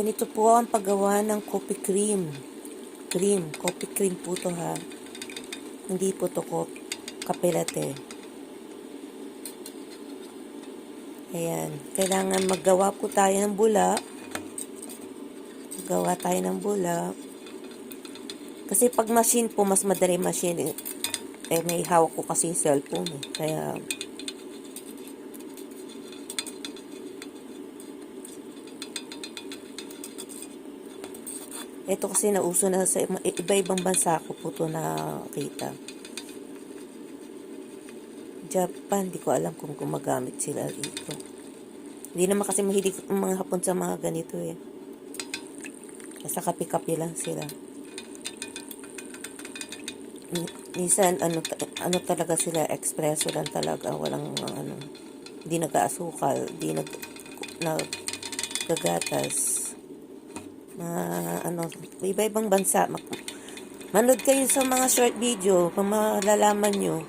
Ganito po ang paggawa ng coffee cream. Coffee cream po to ha. Hindi po to kape latte. Ayan. Kailangan maggawa po tayo ng bula. Gawa tayo ng bula. Kasi pag machine po, mas madali machine. May hawak ko kasi yung cellphone. Kaya ito kasi nauso na sa iba-ibang bansa ko po ito nakita. Japan, di ko alam kung gumagamit sila dito. Hindi naman kasi mahilig ang mga Hapon sa mga ganito eh. Nasa kape-kape lang sila. Minsan, ano talaga sila, espresso lang talaga. Walang, hindi nag-aasukal, hindi nagagatas. Iba-ibang bansa. Manood kayo sa mga short video, kung malalaman nyo.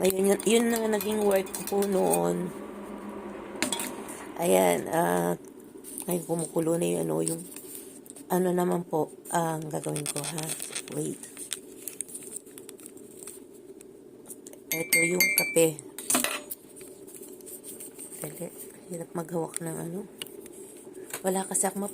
Ayun, yun na naging work ko po noon. Ayan, ngayon kumukulo na yung naman po, ang gagawin ko ha. Wait. Ito yung kape. Hirap maghawak ng Wala kasi ako